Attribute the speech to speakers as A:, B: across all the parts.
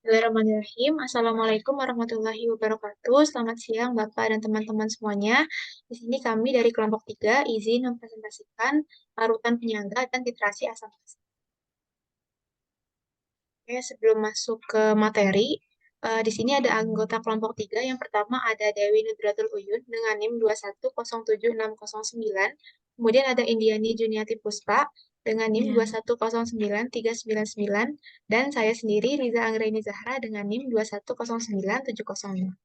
A: Bismillahirrahmanirrahim. Assalamualaikum warahmatullahi wabarakatuh. Selamat siang, Bapak dan teman-teman semuanya. Di sini kami dari kelompok 3 izin mempresentasikan larutan penyangga dan titrasi asam basa. Oke, sebelum masuk ke materi, di sini ada anggota kelompok 3. Yang pertama ada Dewi Nudratul Uyun dengan NIM 2107609. Kemudian ada Indiani Juniati Puspa dengan NIM 2109399. Dan saya sendiri, Riza Anggraini Zahra dengan NIM 2109705.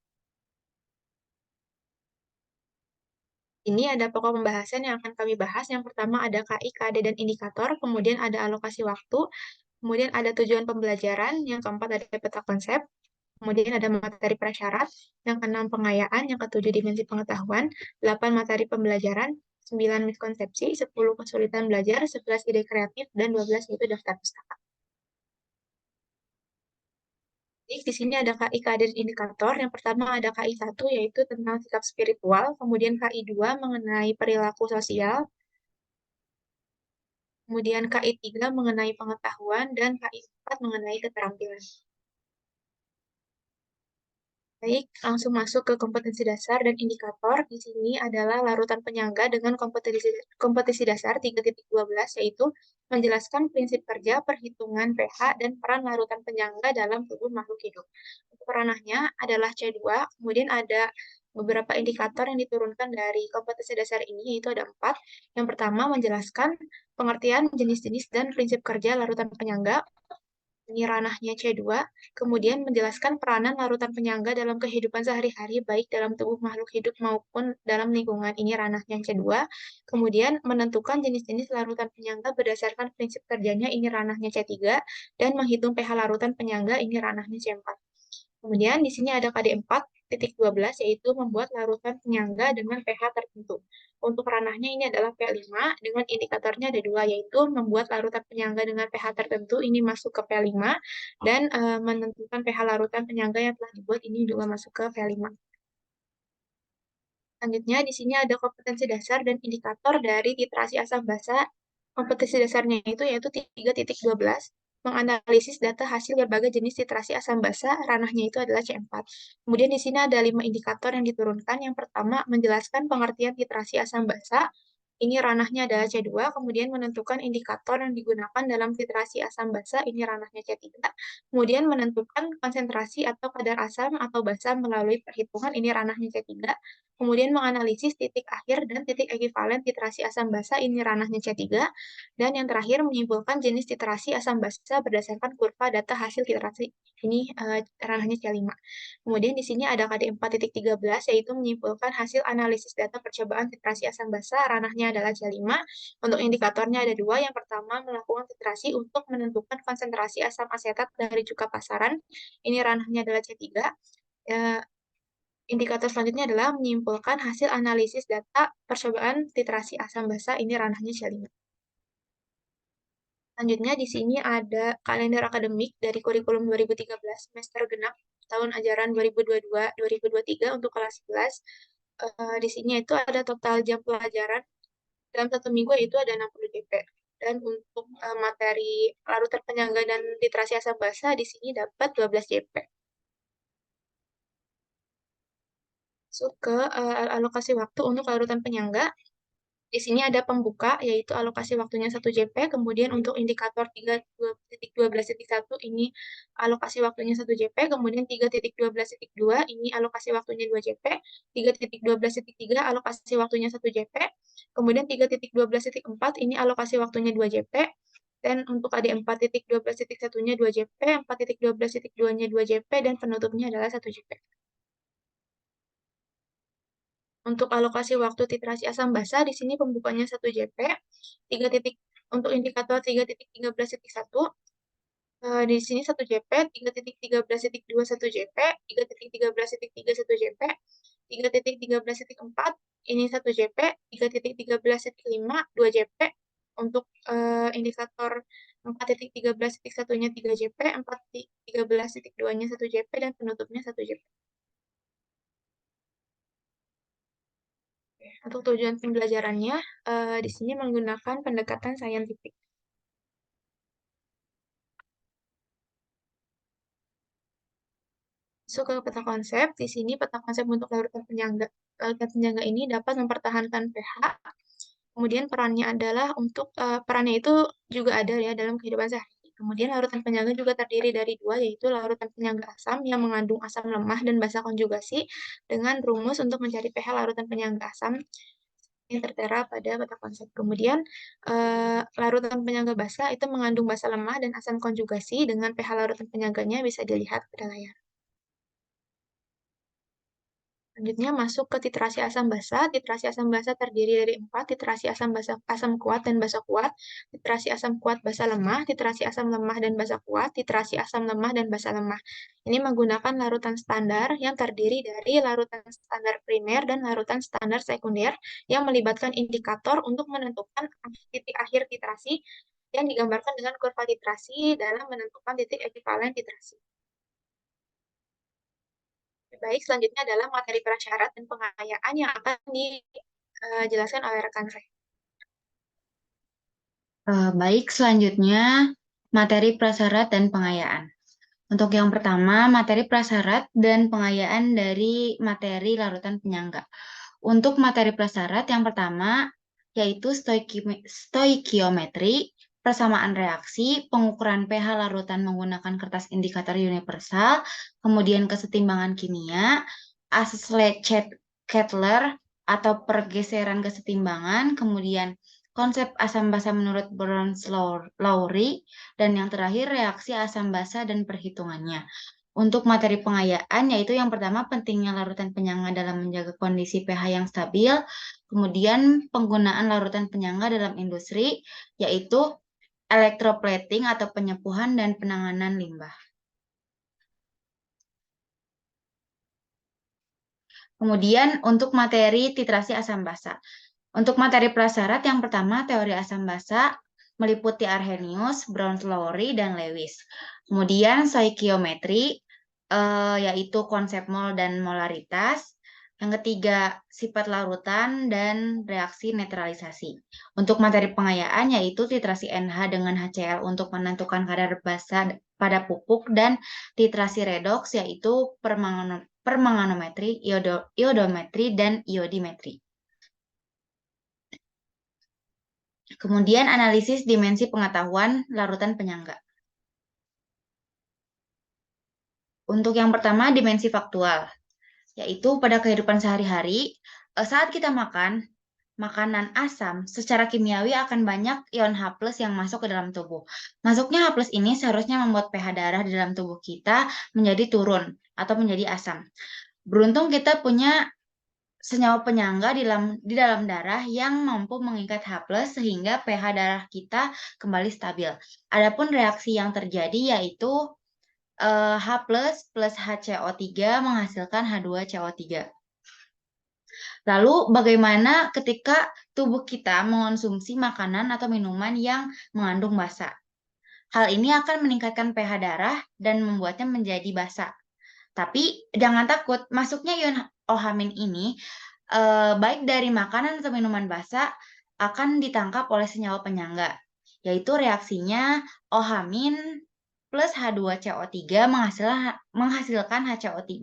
A: Ini ada pokok pembahasan yang akan kami bahas. Yang pertama ada KI, KD, dan indikator. Kemudian ada alokasi waktu. Kemudian ada tujuan pembelajaran. Yang keempat ada peta konsep. Kemudian ada materi prasyarat, yang keenam pengayaan, yang ketujuh dimensi pengetahuan, 8 materi pembelajaran, 9 miskonsepsi, 10 kesulitan belajar, 11 ide kreatif, dan 12 itu daftar pustaka. Jadi, di sini ada KI dan indikator. Yang pertama ada KI 1 yaitu tentang sikap spiritual, kemudian KI 2 mengenai perilaku sosial, kemudian KI 3 mengenai pengetahuan, dan KI 4 mengenai keterampilan. Baik, langsung masuk ke kompetensi dasar dan indikator. Di sini adalah larutan penyangga dengan kompetisi dasar 3.12, yaitu menjelaskan prinsip kerja, perhitungan pH, dan peran larutan penyangga dalam tubuh makhluk hidup. Untuk ranahnya adalah C2, kemudian ada beberapa indikator yang diturunkan dari kompetensi dasar ini, yaitu ada 4. Yang pertama, menjelaskan pengertian jenis-jenis dan prinsip kerja larutan penyangga. Ini ranahnya C2, kemudian menjelaskan peranan larutan penyangga dalam kehidupan sehari-hari, baik dalam tubuh makhluk hidup maupun dalam lingkungan. Ini ranahnya C2, kemudian menentukan jenis-jenis larutan penyangga berdasarkan prinsip kerjanya, ini ranahnya C3, dan menghitung pH larutan penyangga, ini ranahnya C4. Kemudian di sini ada KD 4.12, yaitu membuat larutan penyangga dengan pH tertentu. Untuk ranahnya ini adalah pH 5, dengan indikatornya ada dua, yaitu membuat larutan penyangga dengan pH tertentu, ini masuk ke pH 5, dan menentukan pH larutan penyangga yang telah dibuat, ini juga masuk ke pH 5. Selanjutnya, di sini ada kompetensi dasar dan indikator dari titrasi asam basa. Kompetensi dasarnya itu yaitu 3.12, menganalisis data hasil berbagai jenis titrasi asam basa, ranahnya itu adalah C4. Kemudian di sini ada 5 indikator yang diturunkan. Yang pertama, menjelaskan pengertian titrasi asam basa. Ini ranahnya adalah C2, kemudian menentukan indikator yang digunakan dalam titrasi asam basa, ini ranahnya C3. Kemudian menentukan konsentrasi atau kadar asam atau basa melalui perhitungan, ini ranahnya C3. Kemudian menganalisis titik akhir dan titik ekivalen titrasi asam basa, ini ranahnya C3. Dan yang terakhir, menyimpulkan jenis titrasi asam basa berdasarkan kurva data hasil titrasi, ini ranahnya C5. Kemudian di sini ada KD 4.13, yaitu menyimpulkan hasil analisis data percobaan titrasi asam basa, ranahnya adalah C5. Untuk indikatornya ada dua. Yang pertama, melakukan titrasi untuk menentukan konsentrasi asam asetat dari cuka pasaran, ini ranahnya adalah C3. Indikator selanjutnya adalah menyimpulkan hasil analisis data percobaan titrasi asam basa, ini ranahnya C5. Selanjutnya di sini ada kalender akademik dari kurikulum 2013 semester genap tahun ajaran 2022-2023 untuk kelas 11. Di sini itu ada total jam pelajaran dalam satu minggu itu ada 60 JP. Dan untuk materi larutan penyangga dan titrasi asam basa di sini dapat 12 JP. Masuk ke alokasi waktu untuk larutan penyangga. Di sini ada pembuka, yaitu alokasi waktunya 1 JP, kemudian untuk indikator 3.12.1 ini alokasi waktunya 1 JP, kemudian 3.12.2 ini alokasi waktunya 2 JP, 3.12.3 alokasi waktunya 1 JP, kemudian 3.12.4 ini alokasi waktunya 2 JP, dan untuk AD 4.12.1-nya 2 JP, 4.12.2-nya 2 JP, dan penutupnya adalah 1 JP. Untuk alokasi waktu titrasi asam basa, di sini pembukanya 1 JP, 3 titik, untuk indikator 3.13.1, di sini 1 JP, 3.13.2 1 JP, 3.13.3 1 JP, 3.13.4 ini 1 JP, 3.13.5 2 JP, untuk indikator 4.13.1-nya 3 JP, 4.13.2-nya 1 JP, dan penutupnya 1 JP. Untuk tujuan pembelajarannya, di sini menggunakan pendekatan saintifik. Masuk ke peta konsep, di sini peta konsep untuk larutan penyangga. Larutan penyangga ini dapat mempertahankan pH. Kemudian perannya adalah perannya itu juga ada ya dalam kehidupan sehari. Kemudian larutan penyangga juga terdiri dari dua, yaitu larutan penyangga asam yang mengandung asam lemah dan basa konjugasi dengan rumus untuk mencari pH larutan penyangga asam yang tertera pada peta konsep. Kemudian larutan penyangga basa itu mengandung basa lemah dan asam konjugasi dengan pH larutan penyangganya bisa dilihat pada layar. Selanjutnya masuk ke titrasi asam basa. Titrasi asam basa terdiri dari 4, titrasi asam basa asam kuat dan basa kuat, titrasi asam kuat basa lemah, titrasi asam lemah dan basa kuat, titrasi asam lemah dan basa lemah. Ini menggunakan larutan standar yang terdiri dari larutan standar primer dan larutan standar sekunder yang melibatkan indikator untuk menentukan titik akhir titrasi yang digambarkan dengan kurva titrasi dalam menentukan titik ekivalen titrasi. Baik, selanjutnya adalah materi prasyarat dan pengayaan yang akan dijelaskan oleh rekan saya.
B: Baik, selanjutnya materi prasyarat dan pengayaan. Untuk yang pertama, materi prasyarat dan pengayaan dari materi larutan penyangga. Untuk materi prasyarat yang pertama yaitu stoikiometri, persamaan reaksi, pengukuran pH larutan menggunakan kertas indikator universal, kemudian kesetimbangan kimia, asas Lechet-Kettler atau pergeseran kesetimbangan, kemudian konsep asam basa menurut Browns-Lowry, dan yang terakhir reaksi asam basa dan perhitungannya. Untuk materi pengayaan, yaitu yang pertama pentingnya larutan penyangga dalam menjaga kondisi pH yang stabil, kemudian penggunaan larutan penyangga dalam industri, yaitu electroplating atau penyepuhan dan penanganan limbah. Kemudian untuk materi titrasi asam basa. Untuk materi prasyarat yang pertama teori asam basa meliputi Arrhenius, Browns-Lowry, dan Lewis. Kemudian stoikiometri yaitu konsep mol dan molaritas. Yang ketiga sifat larutan dan reaksi netralisasi. Untuk materi pengayaan yaitu titrasi NH dengan HCl untuk menentukan kadar basa pada pupuk dan titrasi redoks yaitu permanganometri, iodometri, dan iodimetri. Kemudian analisis dimensi pengetahuan larutan penyangga. Untuk yang pertama dimensi faktual, yaitu pada kehidupan sehari-hari, saat kita makan makanan asam, secara kimiawi akan banyak ion H+ yang masuk ke dalam tubuh. Masuknya H+ ini seharusnya membuat pH darah di dalam tubuh kita menjadi turun atau menjadi asam. Beruntung kita punya senyawa penyangga di dalam darah yang mampu mengikat H+ sehingga pH darah kita kembali stabil. Adapun reaksi yang terjadi yaitu H+ plus HCO3 menghasilkan H2CO3. Lalu bagaimana ketika tubuh kita mengonsumsi makanan atau minuman yang mengandung basa? Hal ini akan meningkatkan pH darah dan membuatnya menjadi basa. Tapi jangan takut, masuknya ion OH- ini baik dari makanan atau minuman basa akan ditangkap oleh senyawa penyangga, yaitu reaksinya OH- plus H2CO3 menghasilkan HCO3-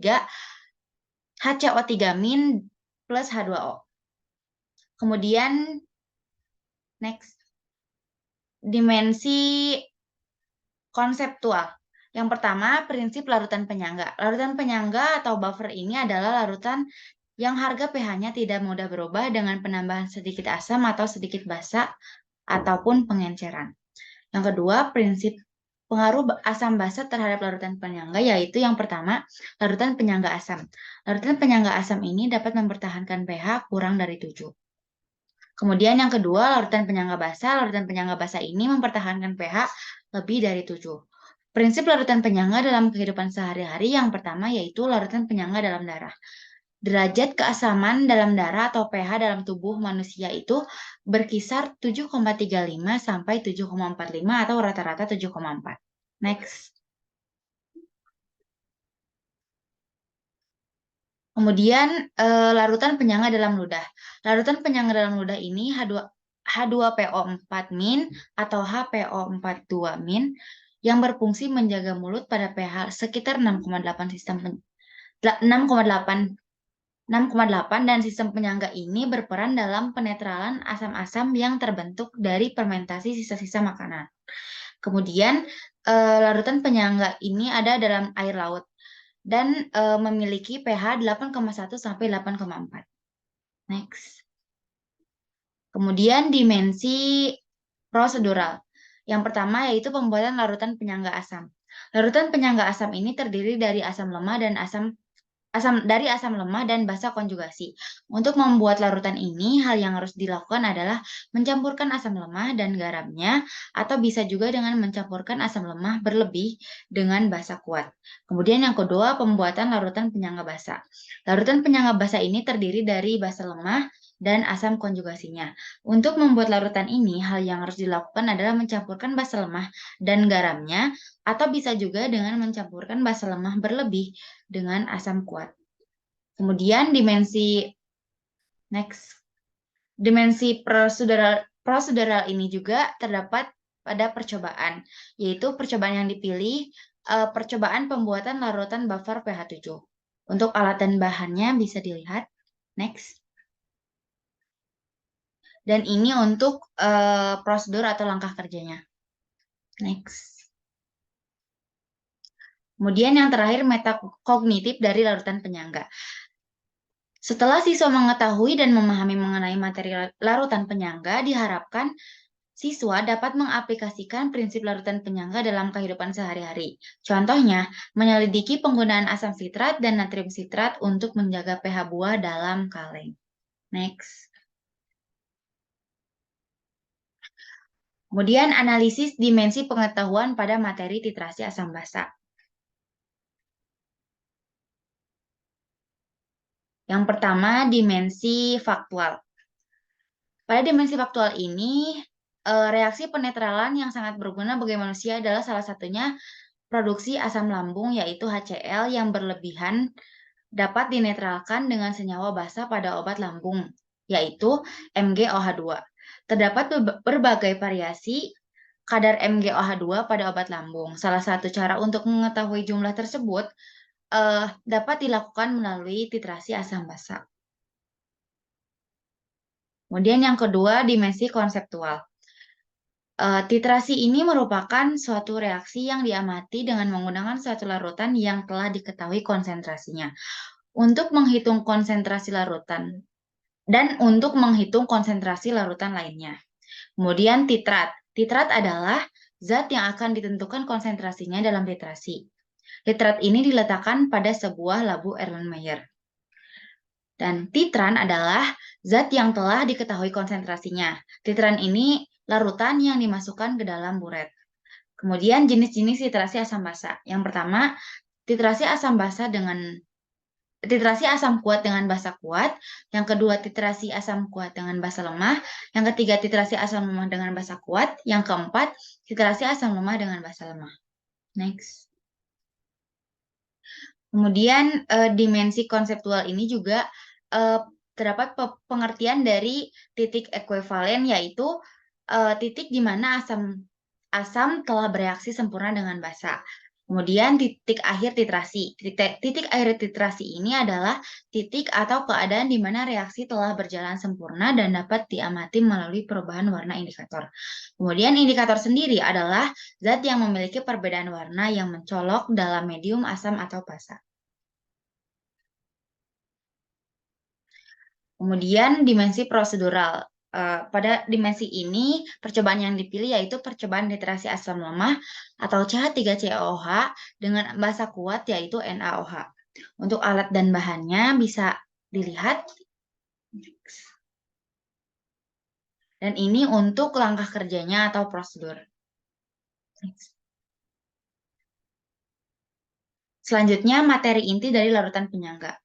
B: plus H2O. Kemudian next, dimensi konseptual. Yang pertama, prinsip larutan penyangga. Larutan penyangga atau buffer ini adalah larutan yang harga pH-nya tidak mudah berubah dengan penambahan sedikit asam atau sedikit basa ataupun pengenceran. Yang kedua, prinsip pengaruh asam basa terhadap larutan penyangga yaitu yang pertama, larutan penyangga asam. Larutan penyangga asam ini dapat mempertahankan pH kurang dari 7. Kemudian yang kedua, larutan penyangga basa. Larutan penyangga basa ini mempertahankan pH lebih dari 7. Prinsip larutan penyangga dalam kehidupan sehari-hari yang pertama yaitu larutan penyangga dalam darah. Derajat keasaman dalam darah atau pH dalam tubuh manusia itu berkisar 7,35 sampai 7,45 atau rata-rata 7,4. Next. Kemudian larutan penyangga dalam ludah. Larutan penyangga dalam ludah ini H2PO4- atau HPO42- yang berfungsi menjaga mulut pada pH sekitar 6,8 6,8 dan sistem penyangga ini berperan dalam penetralan asam-asam yang terbentuk dari fermentasi sisa-sisa makanan. Kemudian larutan penyangga ini ada dalam air laut dan memiliki pH 8,1 sampai 8,4. Next. Kemudian dimensi prosedural. Yang pertama yaitu pembuatan larutan penyangga asam. Larutan penyangga asam ini terdiri dari asam lemah dan asam lemah dan basa konjugasi. Untuk membuat larutan ini, hal yang harus dilakukan adalah mencampurkan asam lemah dan garamnya, atau bisa juga dengan mencampurkan asam lemah berlebih dengan basa kuat. Kemudian yang kedua, pembuatan larutan penyangga basa. Larutan penyangga basa ini terdiri dari basa lemah dan asam konjugasinya. Untuk membuat larutan ini, hal yang harus dilakukan adalah mencampurkan basa lemah dan garamnya, atau bisa juga dengan mencampurkan basa lemah berlebih dengan asam kuat. Kemudian dimensi prosedural ini juga terdapat pada percobaan, yaitu percobaan yang dipilih percobaan pembuatan larutan buffer pH 7. Untuk alat dan bahannya bisa dilihat. Next. Dan ini untuk prosedur atau langkah kerjanya. Next. Kemudian yang terakhir metakognitif dari larutan penyangga. Setelah siswa mengetahui dan memahami mengenai materi larutan penyangga, diharapkan siswa dapat mengaplikasikan prinsip larutan penyangga dalam kehidupan sehari-hari. Contohnya, menyelidiki penggunaan asam sitrat dan natrium sitrat untuk menjaga pH buah dalam kaleng. Next. Kemudian analisis dimensi pengetahuan pada materi titrasi asam basa. Yang pertama, dimensi faktual. Pada dimensi faktual ini, reaksi penetralan yang sangat berguna bagi manusia adalah salah satunya produksi asam lambung, yaitu HCl yang berlebihan dapat dinetralkan dengan senyawa basa pada obat lambung, yaitu MgOH2. Terdapat berbagai variasi kadar MgOH2 pada obat lambung. Salah satu cara untuk mengetahui jumlah tersebut dapat dilakukan melalui titrasi asam basa. Kemudian yang kedua, dimensi konseptual. Titrasi ini merupakan suatu reaksi yang diamati dengan menggunakan suatu larutan yang telah diketahui konsentrasinya. Untuk menghitung konsentrasi larutan dan untuk menghitung konsentrasi larutan lainnya. Kemudian titrat. Titrat adalah zat yang akan ditentukan konsentrasinya dalam titrasi. Titrat ini diletakkan pada sebuah labu Erlenmeyer. Dan titran adalah zat yang telah diketahui konsentrasinya. Titran ini larutan yang dimasukkan ke dalam buret. Kemudian jenis-jenis titrasi asam basa. Yang pertama, titrasi asam kuat dengan basa kuat. Yang kedua, titrasi asam kuat dengan basa lemah. Yang ketiga, titrasi asam lemah dengan basa kuat. Yang keempat, titrasi asam lemah dengan basa lemah. Next. Kemudian dimensi konseptual ini juga terdapat pengertian dari titik ekuivalen, yaitu titik di mana asam telah bereaksi sempurna dengan basa. Kemudian titik akhir titrasi. Titik akhir titrasi ini adalah titik atau keadaan di mana reaksi telah berjalan sempurna dan dapat diamati melalui perubahan warna indikator. Kemudian indikator sendiri adalah zat yang memiliki perbedaan warna yang mencolok dalam medium asam atau basa. Kemudian dimensi prosedural. Pada dimensi ini, percobaan yang dipilih yaitu percobaan titrasi asam lemah atau CH3COOH dengan basa kuat yaitu NaOH. Untuk alat dan bahannya bisa dilihat. Dan ini untuk langkah kerjanya atau prosedur. Selanjutnya, materi inti dari larutan penyangga.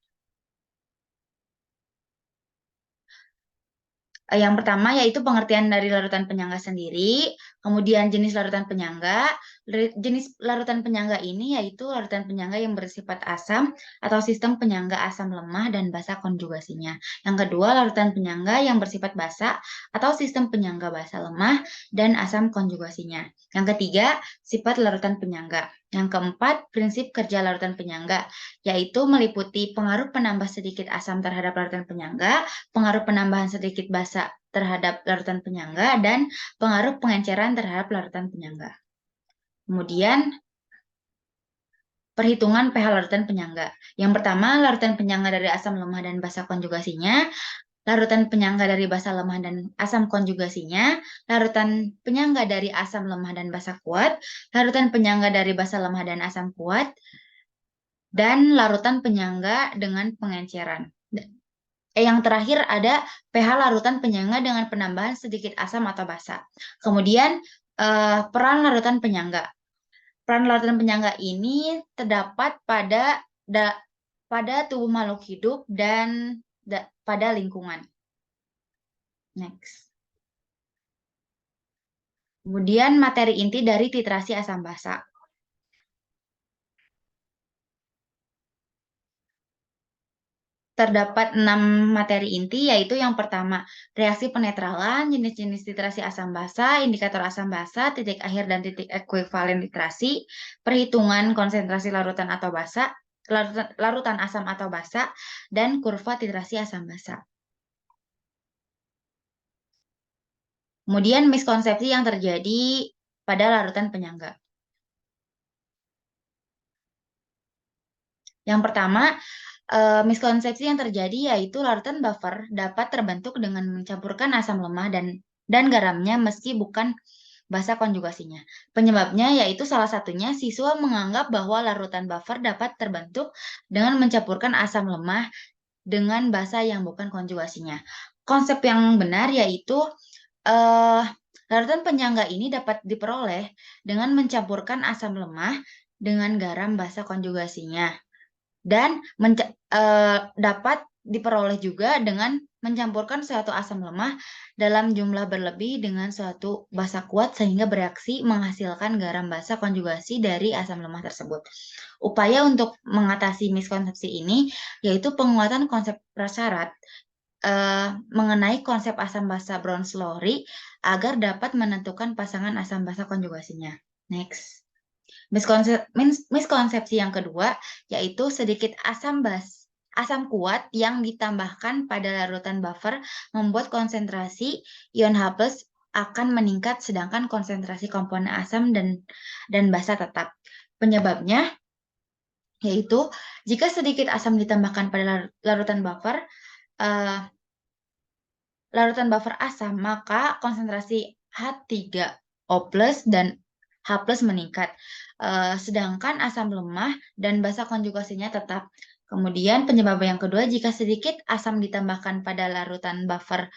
B: Yang pertama yaitu pengertian dari larutan penyangga sendiri, kemudian jenis larutan penyangga. Jenis larutan penyangga ini yaitu larutan penyangga yang bersifat asam atau sistem penyangga asam lemah dan basa konjugasinya. Yang kedua, larutan penyangga yang bersifat basa atau sistem penyangga basa lemah dan asam konjugasinya. Yang ketiga, sifat larutan penyangga. Yang keempat, prinsip kerja larutan penyangga, yaitu meliputi pengaruh penambah sedikit asam terhadap larutan penyangga, pengaruh penambahan sedikit basa terhadap larutan penyangga, dan pengaruh pengenceran terhadap larutan penyangga. Kemudian, perhitungan pH larutan penyangga. Yang pertama, larutan penyangga dari asam lemah dan basa konjugasinya, larutan penyangga dari basa lemah dan asam konjugasinya, larutan penyangga dari asam lemah dan basa kuat, larutan penyangga dari basa lemah dan asam kuat, dan larutan penyangga dengan pengenceran. Yang terakhir ada pH larutan penyangga dengan penambahan sedikit asam atau basa. Kemudian peran larutan penyangga. Peran larutan penyangga ini terdapat pada tubuh makhluk hidup dan pada lingkungan. Next. Kemudian materi inti dari titrasi asam basa. Terdapat 6 materi inti, yaitu yang pertama, reaksi penetralan, jenis-jenis titrasi asam basa, indikator asam basa, titik akhir dan titik ekuivalen titrasi, perhitungan konsentrasi larutan atau basa, larutan asam atau basa, dan kurva titrasi asam basa. Kemudian miskonsepsi yang terjadi pada larutan penyangga. Yang pertama, miskonsepsi yang terjadi yaitu larutan buffer dapat terbentuk dengan mencampurkan asam lemah dan garamnya meski bukan basa konjugasinya. Penyebabnya yaitu salah satunya siswa menganggap bahwa larutan buffer dapat terbentuk dengan mencampurkan asam lemah dengan basa yang bukan konjugasinya. Konsep yang benar yaitu larutan penyangga ini dapat diperoleh dengan mencampurkan asam lemah dengan garam basa konjugasinya. Dan dapat diperoleh juga dengan mencampurkan suatu asam lemah dalam jumlah berlebih dengan suatu basa kuat sehingga bereaksi menghasilkan garam basa konjugasi dari asam lemah tersebut. Upaya untuk mengatasi miskonsepsi ini yaitu penguatan konsep prasyarat mengenai konsep asam basa Bronsted-Lowry agar dapat menentukan pasangan asam basa konjugasinya. Next. Miskonsepsi yang kedua yaitu sedikit asam kuat yang ditambahkan pada larutan buffer membuat konsentrasi ion H+ akan meningkat sedangkan konsentrasi komponen asam dan basa tetap. Penyebabnya yaitu jika sedikit asam ditambahkan pada larutan buffer asam, maka konsentrasi H3O+ dan H+ meningkat. Sedangkan asam lemah dan basa konjugasinya tetap. Kemudian penyebab yang kedua, jika sedikit asam ditambahkan pada larutan buffer,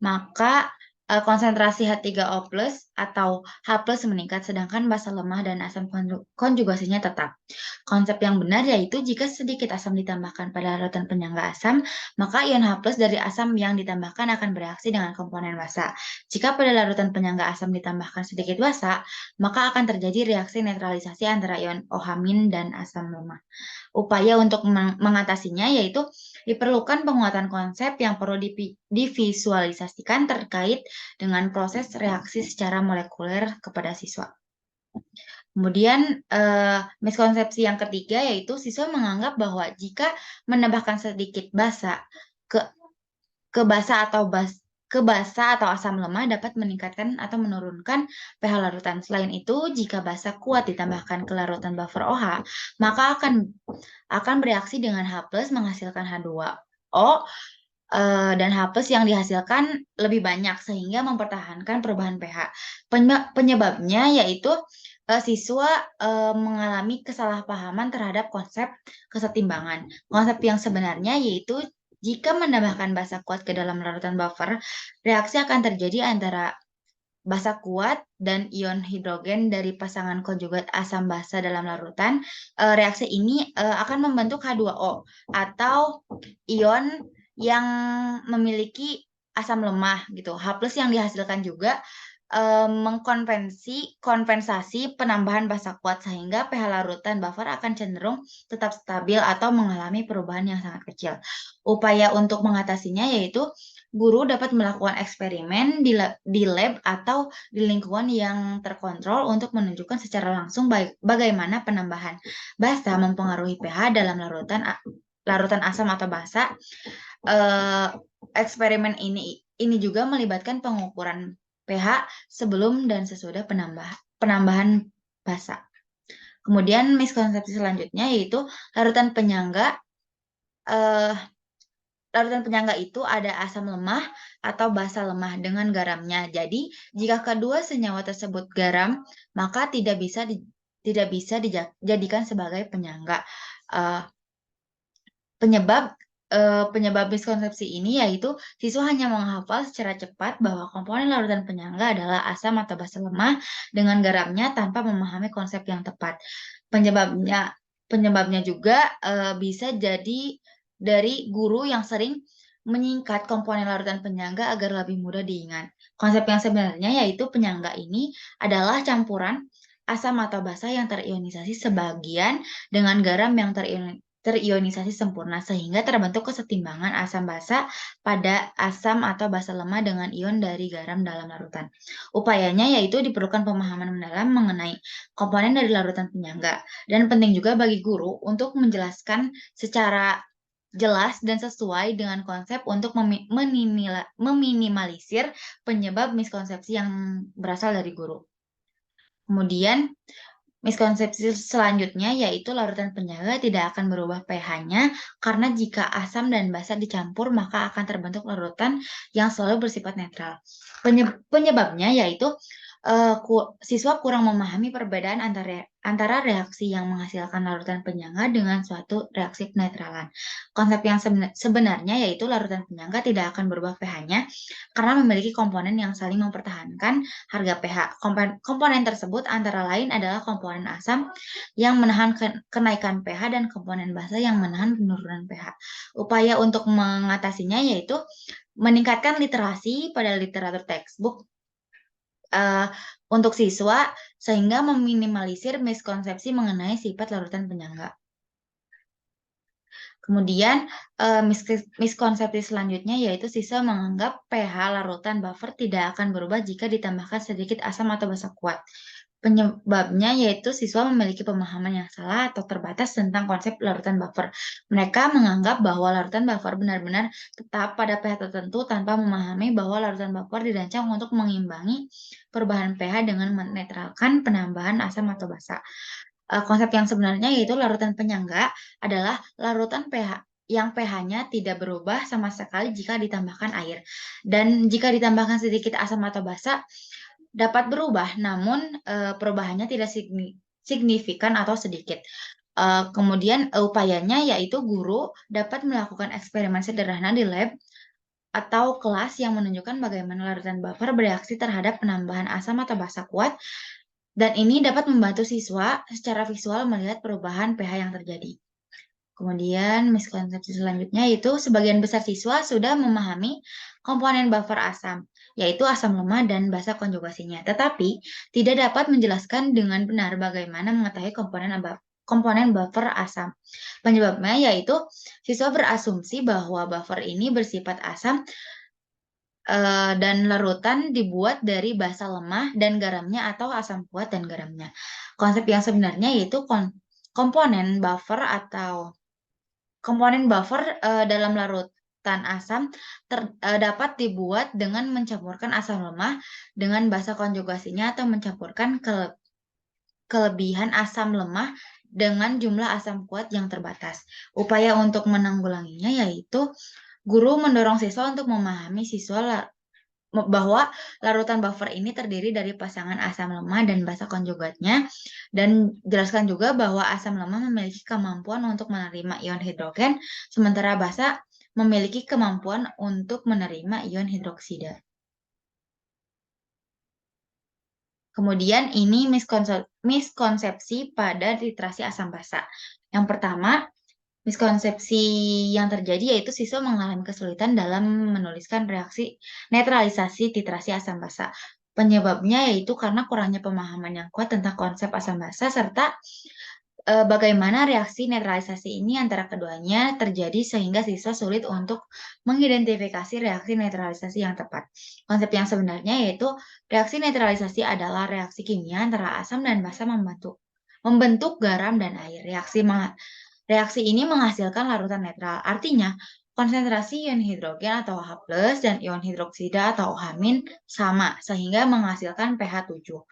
B: maka konsentrasi H3O+ atau H+ meningkat, sedangkan basa lemah dan asam konjugasinya tetap. Konsep yang benar yaitu jika sedikit asam ditambahkan pada larutan penyangga asam, maka ion H+ dari asam yang ditambahkan akan bereaksi dengan komponen basa. Jika pada larutan penyangga asam ditambahkan sedikit basa, maka akan terjadi reaksi netralisasi antara ion OH- dan asam lemah. Upaya untuk mengatasinya yaitu diperlukan penguatan konsep yang perlu divisualisasikan terkait dengan proses reaksi secara molekuler kepada siswa. Kemudian miskonsepsi yang ketiga yaitu siswa menganggap bahwa jika menambahkan sedikit basa ke basa atau asam lemah dapat meningkatkan atau menurunkan pH larutan. Selain itu, jika basa kuat ditambahkan ke larutan buffer OH, maka akan bereaksi dengan H+ menghasilkan H2O dan H+ yang dihasilkan lebih banyak sehingga mempertahankan perubahan pH. Penyebabnya yaitu siswa mengalami kesalahpahaman terhadap konsep kesetimbangan. Konsep yang sebenarnya yaitu jika menambahkan basa kuat ke dalam larutan buffer, reaksi akan terjadi antara basa kuat dan ion hidrogen dari pasangan konjugat asam basa dalam larutan. Reaksi ini akan membentuk H2O atau ion yang memiliki asam lemah gitu. H+ yang dihasilkan juga kompensasi penambahan basa kuat sehingga pH larutan buffer akan cenderung tetap stabil atau mengalami perubahan yang sangat kecil. Upaya untuk mengatasinya yaitu guru dapat melakukan eksperimen di lab atau di lingkungan yang terkontrol untuk menunjukkan secara langsung bagaimana penambahan basa mempengaruhi pH dalam larutan asam atau basa. Eksperimen ini juga melibatkan pengukuran pH sebelum dan sesudah penambahan basa. Kemudian miskonsepsi selanjutnya yaitu larutan penyangga. Larutan penyangga itu ada asam lemah atau basa lemah dengan garamnya. Jadi, jika kedua senyawa tersebut garam, maka tidak bisa dijadikan sebagai penyangga. Uh, penyebab miskonsepsi ini yaitu siswa hanya menghafal secara cepat bahwa komponen larutan penyangga adalah asam atau basa lemah dengan garamnya tanpa memahami konsep yang tepat. Penyebabnya juga bisa jadi dari guru yang sering menyingkat komponen larutan penyangga agar lebih mudah diingat. Konsep yang sebenarnya yaitu penyangga ini adalah campuran asam atau basa yang terionisasi sebagian dengan garam yang terionisasi sempurna sehingga terbentuk kesetimbangan asam basa pada asam atau basa lemah dengan ion dari garam dalam larutan. Upayanya yaitu diperlukan pemahaman mendalam mengenai komponen dari larutan penyangga dan penting juga bagi guru untuk menjelaskan secara jelas dan sesuai dengan konsep untuk meminimalisir penyebab miskonsepsi yang berasal dari guru. Kemudian miskonsepsi selanjutnya yaitu larutan penyangga tidak akan berubah pH-nya karena jika asam dan basa dicampur maka akan terbentuk larutan yang selalu bersifat netral. Penyebabnya yaitu siswa kurang memahami perbedaan antara reaksi yang menghasilkan larutan penyangga dengan suatu reaksi penetralan. Konsep yang sebenarnya yaitu larutan penyangga tidak akan berubah pH-nya karena memiliki komponen yang saling mempertahankan harga pH. Komponen tersebut antara lain adalah komponen asam yang menahan kenaikan pH dan komponen basa yang menahan penurunan pH. Upaya untuk mengatasinya yaitu meningkatkan literasi pada literatur textbook untuk siswa sehingga meminimalisir miskonsepsi mengenai sifat larutan penyangga. Kemudian miskonsepsi selanjutnya yaitu siswa menganggap pH larutan buffer tidak akan berubah jika ditambahkan sedikit asam atau basa kuat. Penyebabnya yaitu siswa memiliki pemahaman yang salah atau terbatas tentang konsep larutan buffer. Mereka menganggap bahwa larutan buffer benar-benar tetap pada pH tertentu tanpa memahami bahwa larutan buffer dirancang untuk mengimbangi perubahan pH dengan menetralkan penambahan asam atau basa. Konsep yang sebenarnya yaitu larutan penyangga adalah larutan pH yang pH-nya tidak berubah sama sekali jika ditambahkan air. Dan jika ditambahkan sedikit asam atau basa dapat berubah, namun perubahannya tidak signifikan atau sedikit. Kemudian upayanya yaitu guru dapat melakukan eksperimen sederhana di lab atau kelas yang menunjukkan bagaimana larutan buffer bereaksi terhadap penambahan asam atau basa kuat. Dan ini dapat membantu siswa secara visual melihat perubahan pH yang terjadi. Kemudian miskonsepsi selanjutnya yaitu sebagian besar siswa sudah memahami komponen buffer asam, yaitu asam lemah dan basa konjugasinya. Tetapi tidak dapat menjelaskan dengan benar bagaimana mengetahui komponen buffer asam. Penyebabnya yaitu siswa berasumsi bahwa buffer ini bersifat asam dan larutan dibuat dari basa lemah dan garamnya atau asam kuat dan garamnya. Konsep yang sebenarnya yaitu komponen buffer dalam larutan asam dapat dibuat dengan mencampurkan asam lemah dengan basa konjugasinya atau mencampurkan kelebihan asam lemah dengan jumlah asam kuat yang terbatas. Upaya untuk menanggulanginya yaitu guru mendorong siswa untuk memahami bahwa larutan buffer ini terdiri dari pasangan asam lemah dan basa konjugatnya, dan jelaskan juga bahwa asam lemah memiliki kemampuan untuk menerima ion hidrogen, sementara basa memiliki kemampuan untuk menerima ion hidroksida. Kemudian ini miskonsepsi pada literasi asam basa. Yang pertama, Miskonsepsi yang terjadi yaitu siswa mengalami kesulitan dalam menuliskan reaksi netralisasi titrasi asam basa. Penyebabnya yaitu karena kurangnya pemahaman yang kuat tentang konsep asam basa serta bagaimana reaksi netralisasi ini antara keduanya terjadi sehingga siswa sulit untuk mengidentifikasi reaksi netralisasi yang tepat. Konsep yang sebenarnya yaitu reaksi netralisasi adalah reaksi kimia antara asam dan basa membentuk garam dan air. Reaksi ini menghasilkan larutan netral. Artinya, konsentrasi ion hidrogen atau H+ dan ion hidroksida atau OH- sama sehingga menghasilkan pH 7.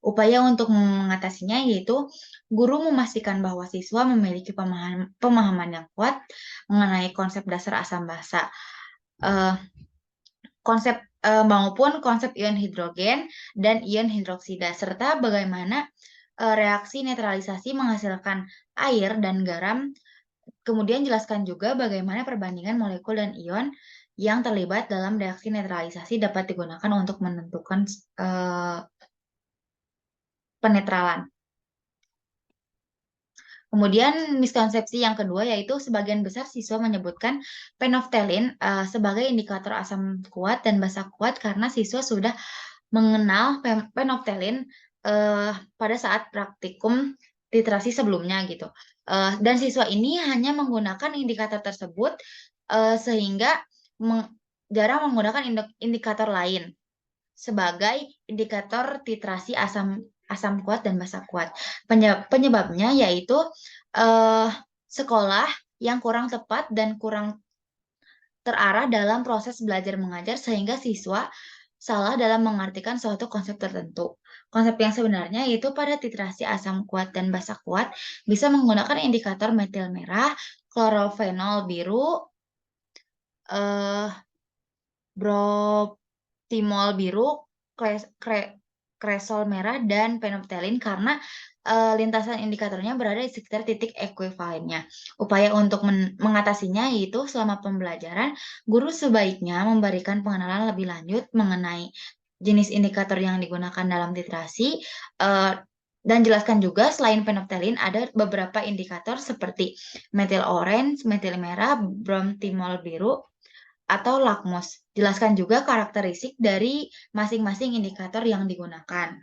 B: Upaya untuk mengatasinya yaitu guru memastikan bahwa siswa memiliki pemahaman yang kuat mengenai konsep dasar asam basa, eh, maupun konsep ion hidrogen dan ion hidroksida serta bagaimana reaksi netralisasi menghasilkan air dan garam. Kemudian jelaskan juga bagaimana perbandingan molekul dan ion yang terlibat dalam reaksi netralisasi dapat digunakan untuk menentukan penetralan. Kemudian miskonsepsi yang kedua yaitu sebagian besar siswa menyebutkan penoftalin sebagai indikator asam kuat dan basa kuat karena siswa sudah mengenal penoftalin pada saat praktikum titrasi sebelumnya gitu. Dan siswa ini hanya menggunakan indikator tersebut sehingga jarang menggunakan indikator lain sebagai indikator titrasi asam kuat dan basa kuat. Penyebabnya yaitu sekolah yang kurang tepat dan kurang terarah dalam proses belajar mengajar sehingga siswa salah dalam mengartikan suatu konsep tertentu. Konsep yang sebenarnya yaitu pada titrasi asam kuat dan basa kuat bisa menggunakan indikator metil merah, klorofenol biru, timol biru, kresol merah, dan penoptelin karena lintasan indikatornya berada di sekitar titik ekuivalennya. Upaya untuk mengatasinya yaitu selama pembelajaran, guru sebaiknya memberikan pengenalan lebih lanjut mengenai jenis indikator yang digunakan dalam titrasi, dan jelaskan juga selain penoptelin ada beberapa indikator seperti metil orange, metil merah, bromtimol biru, atau lakmus. Jelaskan juga karakteristik dari masing-masing indikator yang digunakan.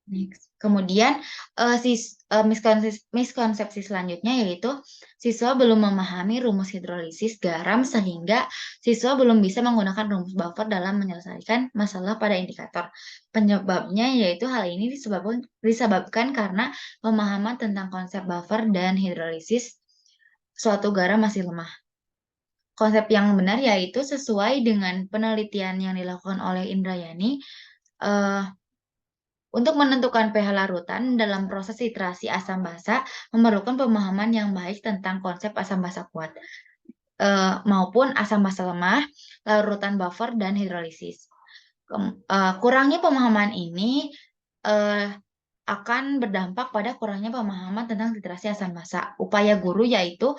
B: Next. Kemudian miskonsepsi selanjutnya yaitu siswa belum memahami rumus hidrolisis garam sehingga siswa belum bisa menggunakan rumus buffer dalam menyelesaikan masalah pada indikator. Penyebabnya yaitu hal ini disebabkan karena pemahaman tentang konsep buffer dan hidrolisis suatu garam masih lemah. Konsep yang benar yaitu sesuai dengan penelitian yang dilakukan oleh Indrayani untuk menentukan pH larutan dalam proses titrasi asam basa memerlukan pemahaman yang baik tentang konsep asam basa kuat maupun asam basa lemah, larutan buffer, dan hidrolisis. Kurangnya pemahaman ini akan berdampak pada kurangnya pemahaman tentang titrasi asam basa. Upaya guru yaitu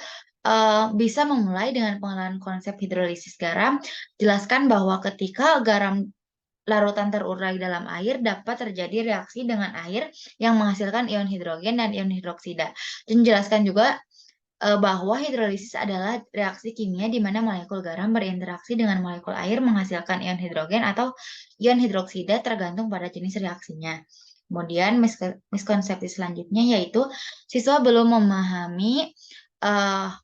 B: bisa memulai dengan pengenalan konsep hidrolisis garam. Jelaskan bahwa ketika garam larutan terurai dalam air dapat terjadi reaksi dengan air yang menghasilkan ion hidrogen dan ion hidroksida. Dan jelaskan juga bahwa hidrolisis adalah reaksi kimia di mana molekul garam berinteraksi dengan molekul air menghasilkan ion hidrogen atau ion hidroksida tergantung pada jenis reaksinya. Kemudian miskonsepsi selanjutnya yaitu siswa belum memahami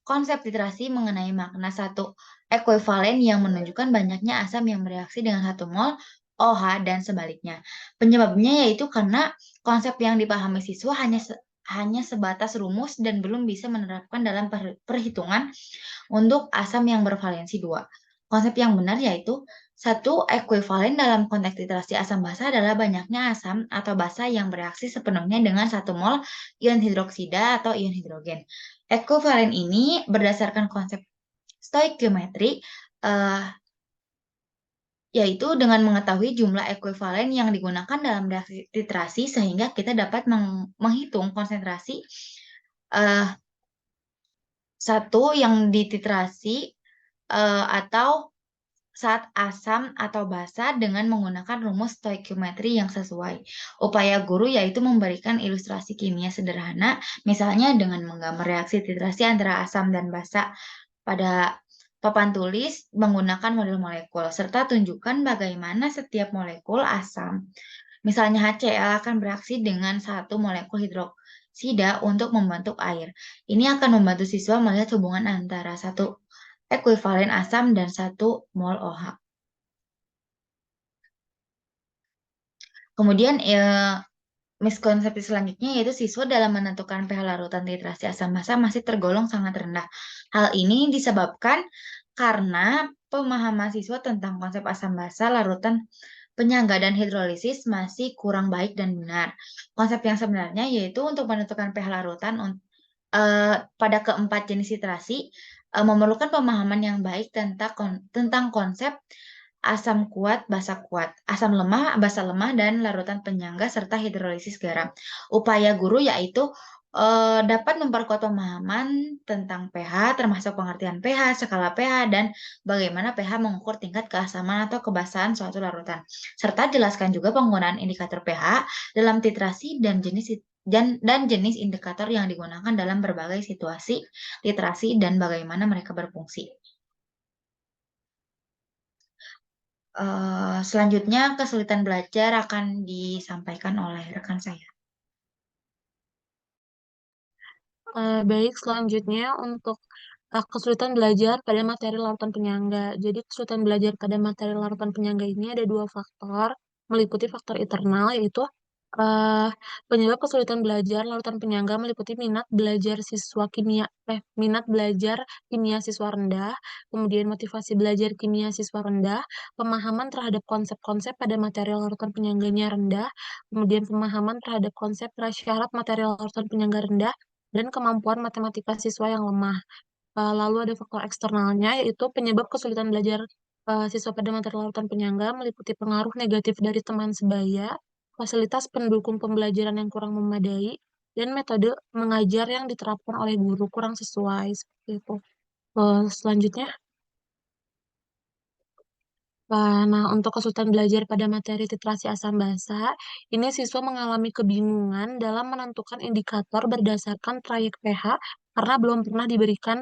B: konsep titrasi mengenai makna satu ekuivalen yang menunjukkan banyaknya asam yang bereaksi dengan 1 mol OH dan sebaliknya. Penyebabnya yaitu karena konsep yang dipahami siswa hanya sebatas rumus dan belum bisa menerapkan dalam perhitungan untuk asam yang bervalensi 2. Konsep yang benar yaitu satu ekuivalen dalam konteks titrasi asam basa adalah banyaknya asam atau basa yang bereaksi sepenuhnya dengan 1 mol ion hidroksida atau ion hidrogen. Ekuivalen ini berdasarkan konsep stoikiometri yaitu dengan mengetahui jumlah ekuivalen yang digunakan dalam reaksi titrasi sehingga kita dapat menghitung konsentrasi satu yang dititrasi atau saat asam atau basa dengan menggunakan rumus stoikiometri yang sesuai. Upaya guru yaitu memberikan ilustrasi kimia sederhana, misalnya dengan menggambar reaksi titrasi antara asam dan basa pada papan tulis menggunakan model molekul, serta tunjukkan bagaimana setiap molekul asam, misalnya HCl, akan bereaksi dengan satu molekul hidroksida untuk membentuk air. Ini akan membantu siswa melihat hubungan antara satu ekuivalen asam dan satu mol OH. Kemudian miskonsepsi selanjutnya yaitu siswa dalam menentukan pH larutan titrasi asam basa masih tergolong sangat rendah. Hal ini disebabkan karena pemahaman siswa tentang konsep asam basa, larutan penyangga dan hidrolisis masih kurang baik dan benar. Konsep yang sebenarnya yaitu untuk menentukan pH larutan pada keempat jenis titrasi memerlukan pemahaman yang baik tentang konsep asam kuat, basa kuat, asam lemah, basa lemah, dan larutan penyangga serta hidrolisis garam. Upaya guru yaitu dapat memperkuat pemahaman tentang pH, termasuk pengertian pH, skala pH, dan bagaimana pH mengukur tingkat keasaman atau kebasahan suatu larutan. Serta jelaskan juga penggunaan indikator pH dalam titrasi dan jenis indikator yang digunakan dalam berbagai situasi titrasi dan bagaimana mereka berfungsi. Selanjutnya, kesulitan belajar akan disampaikan oleh rekan saya.
A: Baik, selanjutnya untuk kesulitan belajar pada materi larutan penyangga. Jadi, kesulitan belajar pada materi larutan penyangga ini ada dua faktor, meliputi faktor internal, yaitu eh, penyebab kesulitan belajar larutan penyangga meliputi minat belajar kimia siswa rendah, kemudian motivasi belajar kimia siswa rendah, pemahaman terhadap konsep-konsep pada materi larutan penyangganya rendah, kemudian pemahaman terhadap konsep prasyarat materi larutan penyangga rendah, dan kemampuan matematika siswa yang lemah. Lalu ada faktor eksternalnya, yaitu penyebab kesulitan belajar siswa pada materi larutan penyangga meliputi pengaruh negatif dari teman sebaya, fasilitas pendukung pembelajaran yang kurang memadai, dan metode mengajar yang diterapkan oleh guru kurang sesuai. Seperti itu. Selanjutnya, nah, untuk kesulitan belajar pada materi titrasi asam basa, ini siswa mengalami kebingungan dalam menentukan indikator berdasarkan trayek pH karena belum pernah diberikan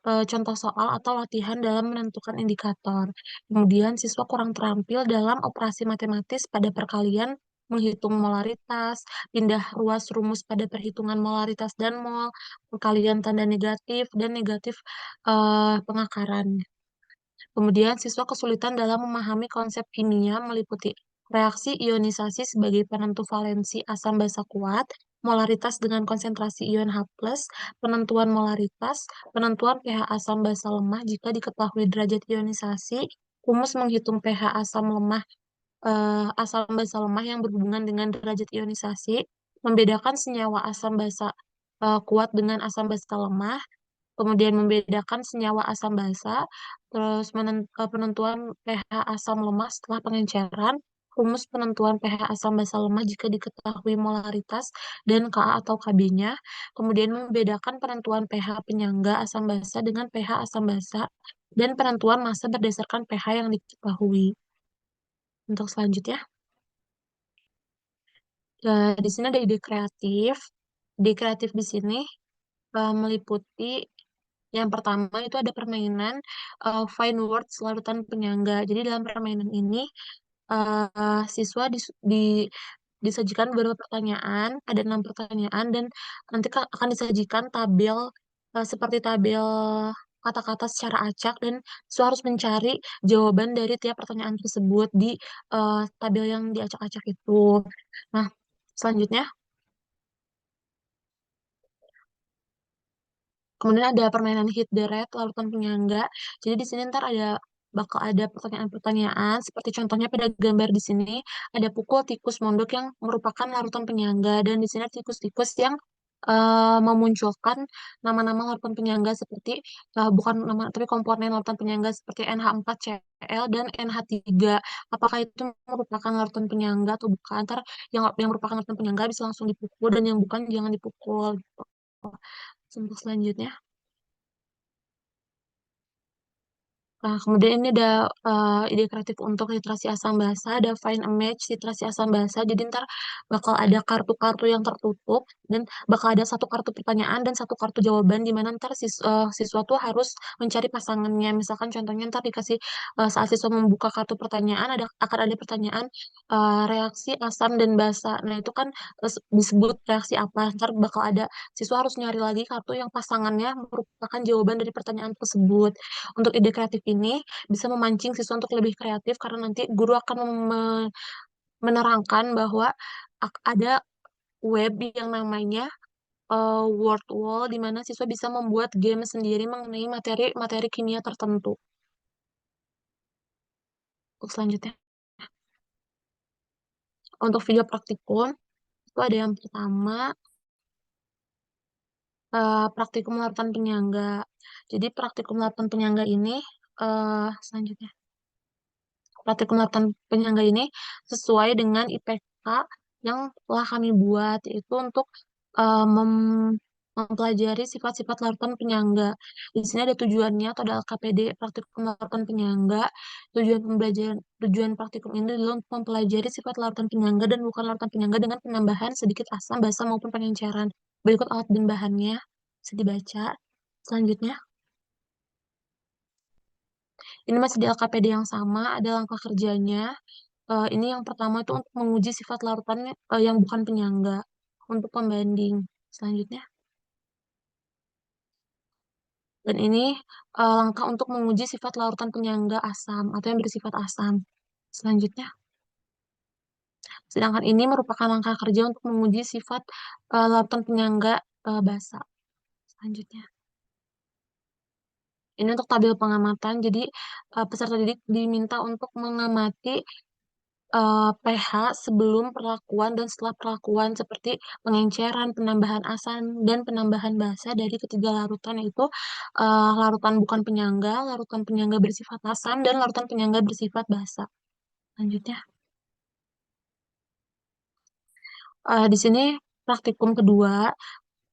A: contoh soal atau latihan dalam menentukan indikator. Kemudian, siswa kurang terampil dalam operasi matematis pada perkalian, menghitung molaritas, pindah ruas rumus pada perhitungan molaritas dan mol, perkalian tanda negatif, dan negatif pengakaran. Kemudian, siswa kesulitan dalam memahami konsep kimia meliputi reaksi ionisasi sebagai penentu valensi asam basa kuat, molaritas dengan konsentrasi ion H+, penentuan molaritas, penentuan pH asam basa lemah jika diketahui derajat ionisasi, rumus menghitung pH asam basa lemah yang berhubungan dengan derajat ionisasi, membedakan senyawa asam basa kuat dengan asam basa lemah, kemudian membedakan senyawa asam basa, terus penentuan pH asam lemah setelah pengenceran, rumus penentuan pH asam basa lemah jika diketahui molaritas dan Ka atau Kb-nya, kemudian membedakan penentuan pH penyangga asam basa dengan pH asam basa, dan penentuan massa berdasarkan pH yang diketahui. Untuk selanjutnya, di sini ada ide kreatif. Ide kreatif di sini meliputi yang pertama itu ada permainan Fine Words larutan penyangga. Jadi dalam permainan ini siswa disajikan beberapa pertanyaan, ada 6 pertanyaan dan nanti akan disajikan tabel seperti tabel kata-kata secara acak dan siswa harus mencari jawaban dari tiap pertanyaan tersebut di tabel yang diacak-acak itu. Nah, selanjutnya kemudian ada permainan hit the red, larutan penyangga. Jadi di sini ntar bakal ada pertanyaan-pertanyaan seperti contohnya pada gambar di sini ada pukul tikus mondok yang merupakan larutan penyangga dan di sini ada tikus-tikus yang memunculkan nama-nama larutan penyangga seperti bukan nama tapi komponen larutan penyangga seperti NH4Cl dan NH3. Apakah itu merupakan larutan penyangga atau bukan? Ntar yang merupakan larutan penyangga bisa langsung dipukul dan yang bukan jangan dipukul. Untuk selanjutnya. Nah, kemudian ini ada ide kreatif untuk literasi asam bahasa, ada find a match literasi asam bahasa. Jadi ntar bakal ada kartu-kartu yang tertutup dan bakal ada satu kartu pertanyaan dan satu kartu jawaban di mana ntar siswa tuh harus mencari pasangannya. Misalkan contohnya ntar dikasih saat siswa membuka kartu pertanyaan akan ada pertanyaan reaksi asam dan basa. Nah, itu kan disebut reaksi apa. Ntar bakal ada siswa harus nyari lagi kartu yang pasangannya merupakan jawaban dari pertanyaan tersebut. Untuk ide kreatif ini bisa memancing siswa untuk lebih kreatif karena nanti guru akan menerangkan bahwa ada web yang namanya Word Wall di mana siswa bisa membuat game sendiri mengenai materi-materi kimia tertentu. Untuk selanjutnya, untuk video praktikum itu ada yang pertama praktikum larutan penyangga. Jadi praktikum larutan penyangga ini selanjutnya praktikum larutan penyangga ini sesuai dengan IPK yang telah kami buat, yaitu untuk mempelajari sifat-sifat larutan penyangga. Di sini ada tujuannya atau ada LKPD praktikum larutan penyangga. Tujuan praktikum ini adalah untuk mempelajari sifat larutan penyangga dan bukan larutan penyangga dengan penambahan sedikit asam, basa maupun pengenceran. Berikut alat dan bahannya bisa dibaca. Selanjutnya, ini masih di LKPD yang sama, ada langkah kerjanya. Ini yang pertama itu untuk menguji sifat larutannya yang bukan penyangga untuk pembanding. Selanjutnya, dan ini langkah untuk menguji sifat larutan penyangga asam atau yang bersifat asam. Selanjutnya, sedangkan ini merupakan langkah kerja untuk menguji sifat larutan penyangga basa. Selanjutnya, ini untuk tabel pengamatan. Jadi peserta didik diminta untuk mengamati pH sebelum perlakuan dan setelah perlakuan seperti pengenceran, penambahan asam, dan penambahan basa dari ketiga larutan yaitu larutan bukan penyangga, larutan penyangga bersifat asam, dan larutan penyangga bersifat basa. Lanjutnya, di sini praktikum kedua.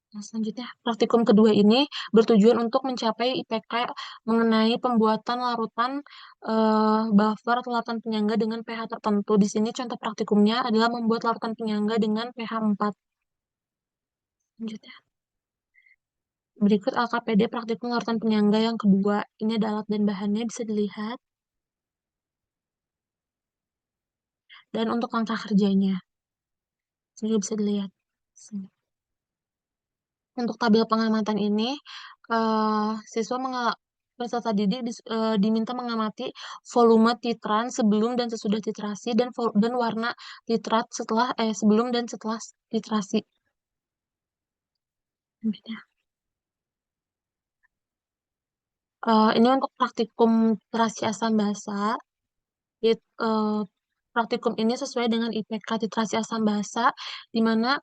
A: Nah, selanjutnya, praktikum kedua ini bertujuan untuk mencapai IPK mengenai pembuatan larutan buffer atau larutan penyangga dengan pH tertentu. Di sini contoh praktikumnya adalah membuat larutan penyangga dengan pH 4. Selanjutnya, berikut LKPD praktikum larutan penyangga yang kedua. Ini ada alat dan bahannya bisa dilihat. Dan untuk langkah kerjanya, juga bisa dilihat. Sini. Untuk tabel pengamatan ini, siswa peserta didik diminta mengamati volume titran sebelum dan sesudah titrasi dan warna titrat sebelum dan setelah titrasi. Ini untuk praktikum titrasi asam basa. Praktikum ini sesuai dengan IPK titrasi asam basa, di mana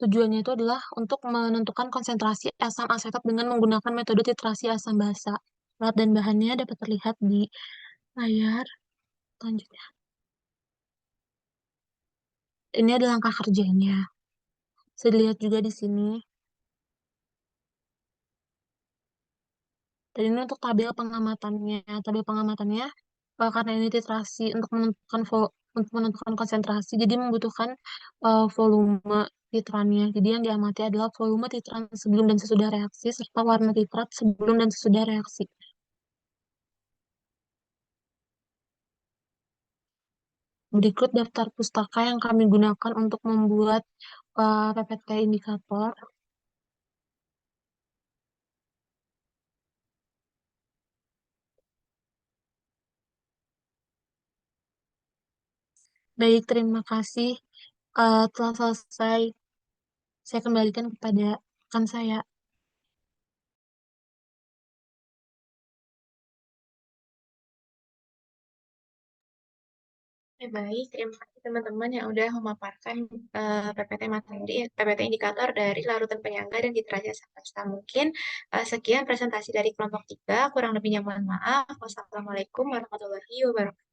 A: tujuannya itu adalah untuk menentukan konsentrasi asam asetat dengan menggunakan metode titrasi asam basa. Alat dan bahannya dapat terlihat di layar. Selanjutnya, ini ada langkah kerjanya. Bisa dilihat juga di sini. Dan ini untuk tabel pengamatannya. Tabel pengamatannya, karena ini titrasi untuk menentukan konsentrasi, jadi membutuhkan volume titrannya. Jadi yang diamati adalah volume titran sebelum dan sesudah reaksi, serta warna titrat sebelum dan sesudah reaksi. Berikut daftar pustaka yang kami gunakan untuk membuat PPT indikator. Baik, terima kasih telah selesai. Saya kembalikan kepada rekan saya. Baik, terima kasih teman-teman yang udah memaparkan PPT indikator dari larutan penyangga dan titrasi asam basa. Mungkin sekian presentasi dari kelompok 3, kurang lebihnya mohon maaf. Wassalamualaikum warahmatullahi wabarakatuh.